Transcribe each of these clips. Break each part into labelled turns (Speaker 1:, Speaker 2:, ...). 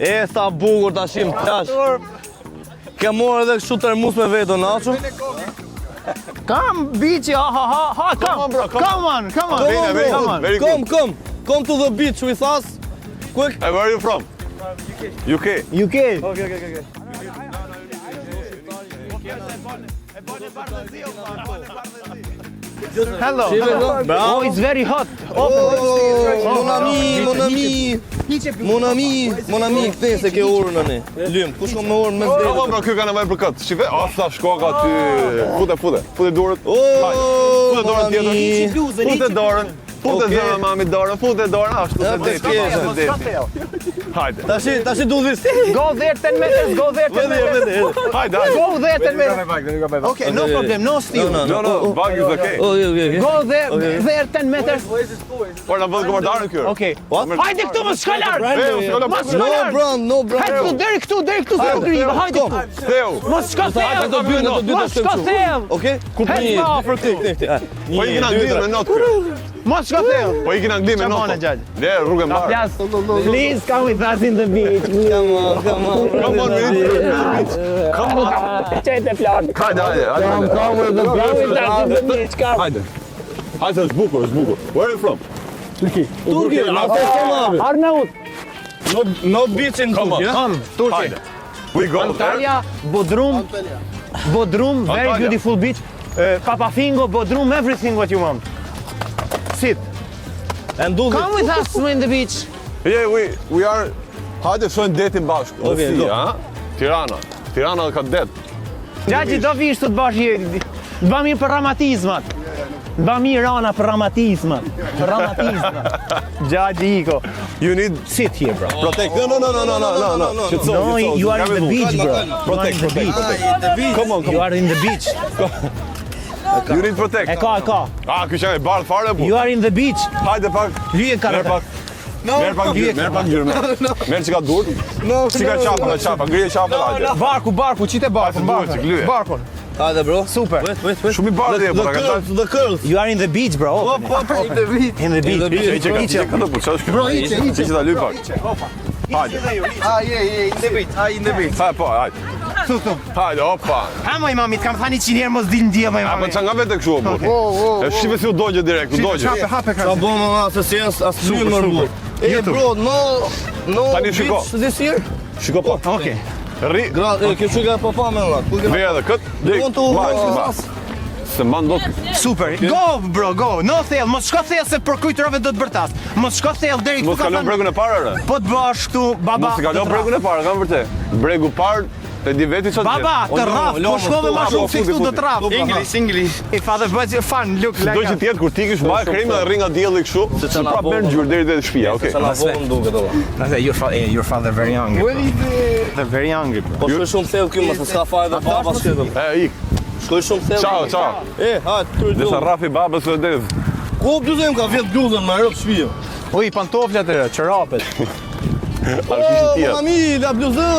Speaker 1: E, sa bukur ta shim tash. Ke morë edhe kështu termos me vetë, Nacho?
Speaker 2: Come, beachy, ha, come on.
Speaker 1: Come to the beach with us. Quick.
Speaker 3: Hey, where are you from? UK.
Speaker 2: UK.
Speaker 1: Okay.
Speaker 2: Hello.
Speaker 1: Bravo.
Speaker 2: Oh, it's very hot.
Speaker 1: Mon ami, këtej se ke orën në ne. Lym, kush ka me orën me
Speaker 3: Po,
Speaker 1: vdetë?
Speaker 3: bro, kjo ka nevojë për këtë. Shive, sa shkoka ty. Fute dorët. Fute dorën tjetër. Fute dorën. Fute zemrën mami dorën. Fute dorën ashtu se det. Hajde.
Speaker 1: Tashi duhet
Speaker 2: Go there 10 meters, go there 10 meters.
Speaker 3: Hajde.
Speaker 2: Go there 10 meters. Okay, no problem, no steal.
Speaker 3: No, bug is okay.
Speaker 1: Okay.
Speaker 2: Go there 10 meters.
Speaker 3: Por na vëllë komandarën kjo.
Speaker 2: Okay. Hajde këtu mos shka larg.
Speaker 1: No, bro.
Speaker 2: Hajde deri këtu se po griva. Hajde këtu.
Speaker 3: Theo.
Speaker 2: Mos shka thell. Mos shka thell.
Speaker 1: Okay?
Speaker 2: Hajde ma afër këtu.
Speaker 3: Po i kena ngdim me not kjo.
Speaker 2: Mos shka thell.
Speaker 3: Po i kena ngdim me
Speaker 2: Come on,
Speaker 3: not.
Speaker 2: Gjallë.
Speaker 3: Ne rrugën mbar.
Speaker 2: Plas. Please come with us in the beach.
Speaker 1: Come on.
Speaker 3: Come on,
Speaker 2: Çete plan.
Speaker 3: Hajde.
Speaker 2: Come with us in the beach. Come.
Speaker 3: Hajde. Hajde, është bukur. Where are you from?
Speaker 1: Turki,
Speaker 2: Arnaut.
Speaker 1: no beach in Turkey.
Speaker 2: Come, Turkey.
Speaker 3: Hajde. We go there.
Speaker 2: Antalya, Bodrum, very
Speaker 3: Antalya.
Speaker 2: beautiful beach. Papafingo, Bodrum, everything what you want. Sit.
Speaker 1: And do
Speaker 2: Come with us in the beach.
Speaker 3: Yeah, we are. Hajde shojnë detin bashkë.
Speaker 1: Okay, go.
Speaker 3: Tirana ka det.
Speaker 2: Gjaxhi do vish të bashkë. Të bëmi për ramatizmat. Të bëmi rana për ramatizmat. Gjaxhi iko.
Speaker 3: You need
Speaker 2: Sit here, bro.
Speaker 3: protect. No.
Speaker 2: No, you are in the beach, bro.
Speaker 3: Protect. Come on.
Speaker 2: You are in the beach.
Speaker 3: You need protect.
Speaker 2: E ka.
Speaker 3: Ky që e bardh fare po.
Speaker 2: You are in the beach.
Speaker 3: Hajde pak.
Speaker 2: Hyje ka.
Speaker 3: Merë pak. Merë pak gjyrë. Merë që ka dur. Si ka qapa, ngrije qapa, hajde.
Speaker 2: Barku, qite barkun, barkun.
Speaker 1: Hajde, bro.
Speaker 2: Super.
Speaker 1: Wait.
Speaker 3: Shumë i bardh e po, ka dalë.
Speaker 1: The curls.
Speaker 2: You are in the beach, bro. In the beach.
Speaker 3: Bro, iqe ta luj pak. Hajde.
Speaker 1: In the beach.
Speaker 3: Po, hajde. Hajde, opa.
Speaker 2: Ha moj mami, të kam thani 100 herë mos dil ndje moj
Speaker 3: Po
Speaker 2: mami.
Speaker 3: çanga vetë kështu po. E shive si u dogje direkt, u dogje.
Speaker 2: Hape
Speaker 1: Sa bo më se si as lynë më rrugë. E, bro, no
Speaker 3: Tani shiko.
Speaker 1: beach this year?
Speaker 3: Shiko po.
Speaker 2: Okay.
Speaker 3: Rri.
Speaker 1: Kjo shika pa me valla.
Speaker 3: Ve edhe kët.
Speaker 1: Want to
Speaker 3: Mbas. Se mban dot.
Speaker 2: Super. Go, bro, go. No thell, mos shko thell se për kujtërove do të bërtas. Mos shko thell deri
Speaker 3: Mos
Speaker 2: këtu
Speaker 3: kalon bregun e parë re.
Speaker 2: Po të bësh këtu, baba.
Speaker 3: Mos kalon bregun e parë, kam vërtet. Bregu parë te di veti çfarë.
Speaker 2: Baba, të rraf, po shkove më shumë se këtu do të rraf.
Speaker 1: English.
Speaker 2: If other but fun, look
Speaker 3: Do që
Speaker 2: like.
Speaker 3: tjetë kur ti kish mbaj kremë dhe rri nga dielli kështu, se
Speaker 1: çana
Speaker 3: prapë
Speaker 1: bom.
Speaker 3: merr ngjyrë deri te shtëpia, okay.
Speaker 1: Sa na vonë duket olla.
Speaker 2: Your father very young. They're very hungry, bro.
Speaker 1: Po shkoj shumë thellë ky mos s'ka fare dhe baba shkëtëm.
Speaker 3: Ik.
Speaker 1: Shkoj shumë thellë.
Speaker 3: Ciao.
Speaker 1: E, hajt, këtu
Speaker 3: Desa rrafi babës së dedh.
Speaker 1: Ku bluzëm ka vjet bluzën më rrop shtëpi.
Speaker 2: Uj, pantoflat e çorapet.
Speaker 3: Al kishin
Speaker 1: Mon
Speaker 3: tjetër.
Speaker 1: ami, la bluzë.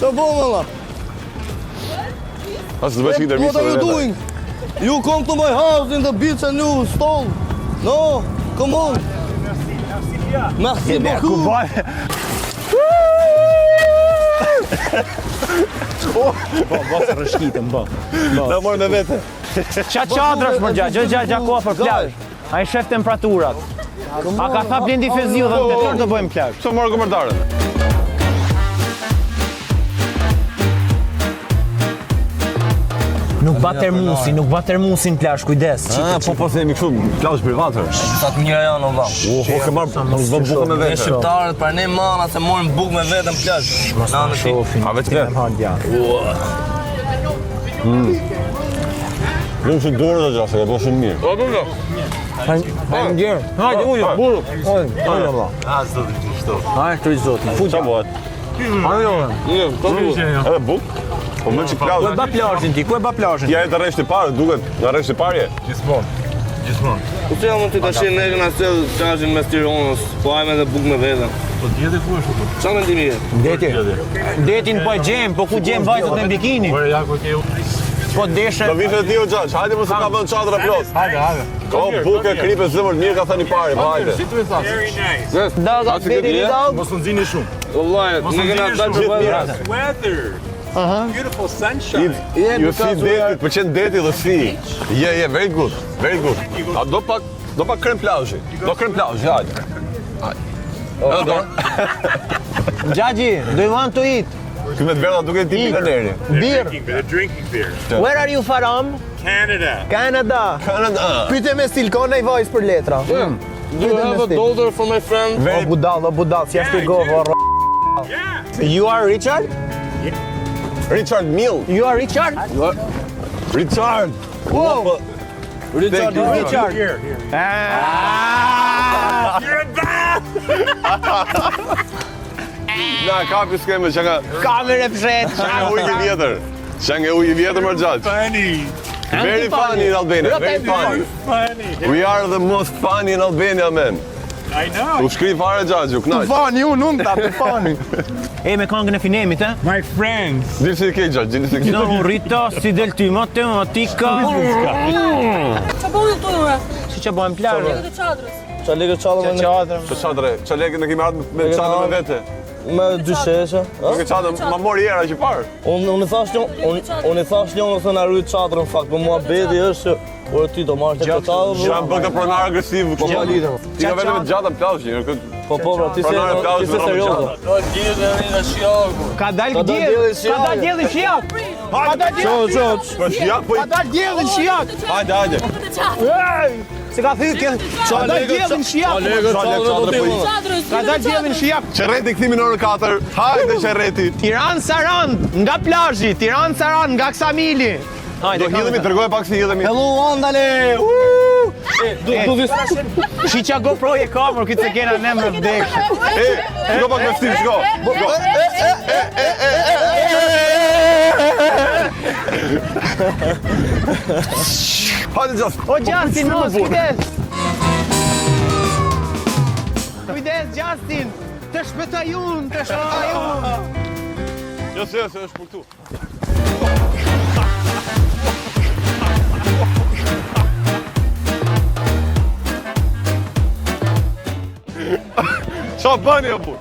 Speaker 1: Ço bom valla.
Speaker 3: As të bësh këtë
Speaker 1: What are you doing? You come to my house in the beach and you stole. No, come on. Merci
Speaker 2: Ku
Speaker 1: beaucoup.
Speaker 2: baj. Po, mos rrëshkitëm, po.
Speaker 3: Na morë me vete.
Speaker 2: Qadrash më gjatë kohë për plazh. Ai shef temperaturat. A ka tha Blendi Feziu dhe në tetor do bëjmë plazh.
Speaker 3: Ço morë komentarën.
Speaker 2: Nuk ba termusin plazh, kujdes.
Speaker 3: Po themi kështu, plazh privat.
Speaker 1: Sa të mira janë olla.
Speaker 3: Ke marrë bukë me
Speaker 1: Ne
Speaker 3: vete.
Speaker 1: shqiptarët për ne mana se morën bukë me vetëm plazh. Na në ti.
Speaker 3: A vetë ke? Nuk që dorë dhe gjasë, ka po shumë mirë. Po,
Speaker 2: Hajde, ujë, buru. Hajde, valla. Hajde, të zotin.
Speaker 3: Qa bëhet? Edhe bukë? Po më që
Speaker 2: Ku e
Speaker 3: plazh.
Speaker 2: ba plazhin ti? Ku e ba plazhin?
Speaker 3: Ja e të rreshti parë, duket, nga rreshti parje.
Speaker 1: Po që jam ti tash ne kena sel plazhin mes Tiranës, po hajmë edhe bukë me vetëm.
Speaker 4: Po djeti ku është po?
Speaker 1: Çfarë mendimi ke?
Speaker 2: Detin po e gjem, po ku gjem vajzat në bikini?
Speaker 4: Po ja ku ke
Speaker 2: Po deshe.
Speaker 3: Do vishë ti o Gjash, hajde mos ka vënë çadra plot.
Speaker 2: Hajde.
Speaker 3: O buke kripe zëmër mirë ka thënë pari, hajde.
Speaker 4: Very nice.
Speaker 2: Daga deri dog.
Speaker 4: Mos u nxini shumë.
Speaker 1: Wallahi, nuk kena dalë për
Speaker 4: Weather. Beautiful sunshine.
Speaker 3: You see deti, pëlqen deti dhe si. Yeah, very good. Very good. A do pak krem plazhi. Do krem plazhi, hajde. Hajde.
Speaker 2: Gjaxhi, do you want to eat?
Speaker 3: Këmet verda duke ti milioneri.
Speaker 2: Beer.
Speaker 4: They're drinking beer.
Speaker 2: Where are you from?
Speaker 4: Canada.
Speaker 2: Canada.
Speaker 3: Canada.
Speaker 2: Pyte me silikon e vajzë për letra.
Speaker 1: Do you have a dollar for my friend?
Speaker 2: O budall, si ashtu go.
Speaker 4: Yeah.
Speaker 2: You are Richard?
Speaker 3: Richard Mill.
Speaker 2: You are Richard?
Speaker 3: Richard.
Speaker 2: Wow.
Speaker 3: Richard.
Speaker 2: Richard.
Speaker 4: Here. You're a bad.
Speaker 3: Na kapi skeme që nga
Speaker 2: Kamere fshet.
Speaker 3: ujë i vjetër. Që nga ujë i vjetër më Gjash.
Speaker 4: Funny.
Speaker 3: Very funny in Albania. Very funny.
Speaker 4: Funny.
Speaker 3: We are the most funny in Albania, man.
Speaker 4: I know.
Speaker 3: U shkri fare Gjash, u knaq.
Speaker 2: Fani, unë ta të fani. E me këngën e finemit, e?
Speaker 4: My friends.
Speaker 3: Dili si ke Gjash, dili si ke.
Speaker 2: No, Rita, si del ty matematika.
Speaker 5: Qa bëllë të ure?
Speaker 2: Si që bëjmë plajë?
Speaker 5: Të qadrës.
Speaker 1: Qa legë çadrën me
Speaker 2: Qadrëm.
Speaker 3: Që çadre, që legë në kemi ardhë me çadre me vete.
Speaker 1: me dy sheshe.
Speaker 3: Nuk e çadre, ma mori era që parë.
Speaker 1: Unë i thash një se na rrit çadrën në fakt, po mua bedi është që ti do marrë të
Speaker 3: Që
Speaker 1: çadrën.
Speaker 3: jam bërë të pronar agresiv.
Speaker 1: Po ma lidhëm.
Speaker 3: Ti ka vetëm të gjata plazhi.
Speaker 1: Po pra, ti se serioze.
Speaker 2: Ka dal
Speaker 1: Ka dal
Speaker 2: djeli
Speaker 1: djeli
Speaker 2: shiak.
Speaker 3: Po shjak, po
Speaker 2: Ka dal djeli shiak.
Speaker 3: hajde.
Speaker 2: Se ka thyrë kjo. Ka dal djeli shiak. Ka dal djeli shiak.
Speaker 3: Qerreti kthimi në orën 4. Hajde Qerreti.
Speaker 2: Tiranë Sarand, nga plazhi, Tiranë Sarand, nga Ksamili. Hajde,
Speaker 3: Do hidhemi, tregoj pak si hidhemi.
Speaker 1: Hello, andale!
Speaker 2: Shiqa GoPro e kamër, këtë se kena ne me vdekshë.
Speaker 3: Shko pak me stil, shko. Hajde Gjas.
Speaker 2: O Justin, mos, kujdes! Kujdes, Justin! Të shpëtajun, të shpëtajun!
Speaker 3: Jo se, është për këtu. Qa bëni apo?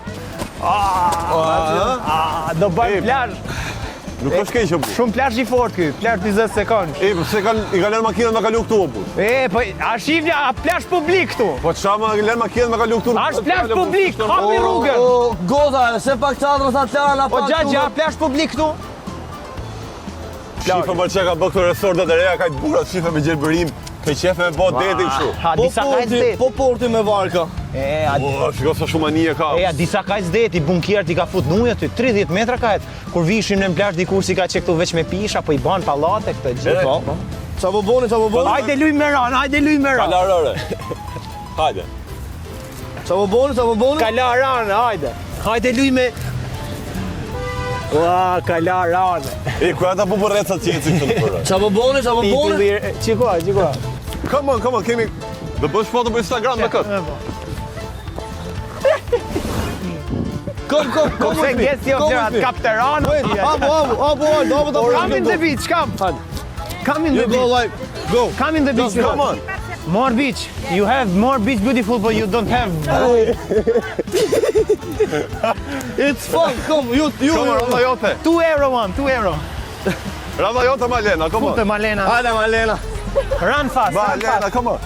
Speaker 2: Do bëjmë plazh.
Speaker 3: Nuk është keq apo?
Speaker 2: Shumë plazh i fort ky, plazh 20 sekond.
Speaker 3: E, pse i ka lënë makinën me kalu këtu apo?
Speaker 2: E, po, a shifja, a plazh publik këtu?
Speaker 3: Po ç'a më lënë makinën me kalu këtu?
Speaker 2: Është plazh publik, hapi rrugën.
Speaker 1: Goza, se pak çadrën sa çana
Speaker 2: Po Gjaxhi, a plazh publik këtu?
Speaker 3: Shifa më që ka bë këto resortet e reja, ka të bura shifa me gjelbërim, ke qefe me bo deti kështu.
Speaker 2: Ha, disa kajt deti.
Speaker 1: Po porti me varka.
Speaker 3: Shiko sa shumë anije ka.
Speaker 2: E, disa kajt deti, bunkjerët i ka fut nuj aty, 30 metra kajt. Kur vishim në plazh dikur si ka që këtu veç me pisha, po i ban pallate këtë gjithë.
Speaker 1: Qa po boni?
Speaker 2: Hajde luj me ran, hajde luj me ran.
Speaker 3: Kalarore. Hajde.
Speaker 1: Qa po boni?
Speaker 2: Kala ran, hajde. Hajde luj me... Ua, kala ran.
Speaker 3: E, ku ata po për reca qeci këtë në përre?
Speaker 1: Qa po boni?
Speaker 2: Qiko.
Speaker 3: Come on, kemi... Dhe bësh foto për Instagram me këtë.
Speaker 1: Kom.
Speaker 2: Se gesi o flerat, kapteran. Come in the beach, come. Come in the beach.
Speaker 1: Go.
Speaker 2: Come in the beach.
Speaker 3: Come on.
Speaker 2: More beach. You have more beach beautiful, but you don't have...
Speaker 1: It's fun, kom, ju.
Speaker 3: Come on, rada jote.
Speaker 2: 2 euro, man, 2 euro.
Speaker 3: Rada jote, Malena, come
Speaker 2: Fute
Speaker 3: on.
Speaker 2: Malena.
Speaker 1: Hajde, Malena.
Speaker 2: Run fast, run
Speaker 3: Malena,
Speaker 2: fast.
Speaker 3: come on.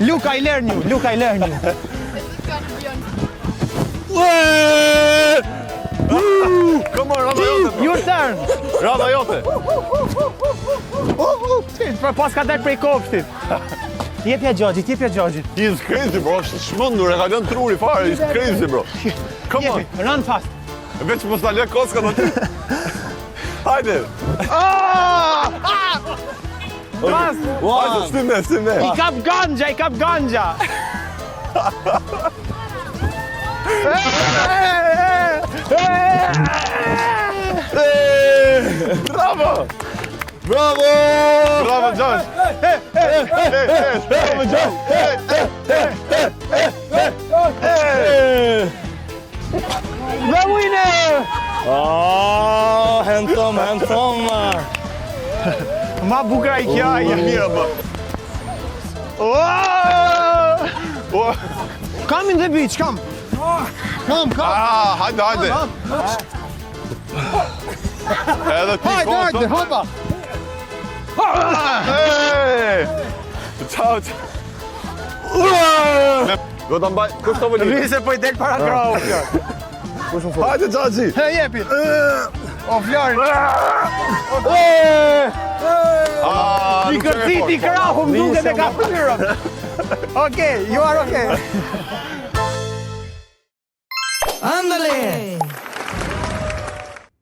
Speaker 2: Look, I learn you. Look, I learn you.
Speaker 3: Come on, rada jote.
Speaker 2: Your turn.
Speaker 3: Rada jote.
Speaker 2: Pas ka dalë prej kopshtit. Jepja Gjaxhit.
Speaker 3: He's crazy, bro. Është shmëndur, e ka lënë truri fare. He's crazy, bro. Come on.
Speaker 2: Jepi, run fast.
Speaker 3: Veç mos ta lë koska në ty. Hajde.
Speaker 2: Fast.
Speaker 3: Hajde, stim ne.
Speaker 2: I kap ganja.
Speaker 3: Bravo, Gjax. Bravo, Gjax.
Speaker 2: The winner!
Speaker 1: Oh, handsome.
Speaker 2: Ma bukur ai kjo, ai mirë më. Come in the beach, come. Come.
Speaker 3: Ah, hajde. Edhe ti
Speaker 2: Hajde, hopa.
Speaker 3: Hey! Ciao. Do ta mbaj, kush të vëli?
Speaker 2: Nëse po I del para krahu kjo.
Speaker 3: Hajde Xhaxhi.
Speaker 2: He jepi. O Flori. Ti kërciti krahu, më duket e ka fryrën. Okay, you are okay.
Speaker 6: Ándale.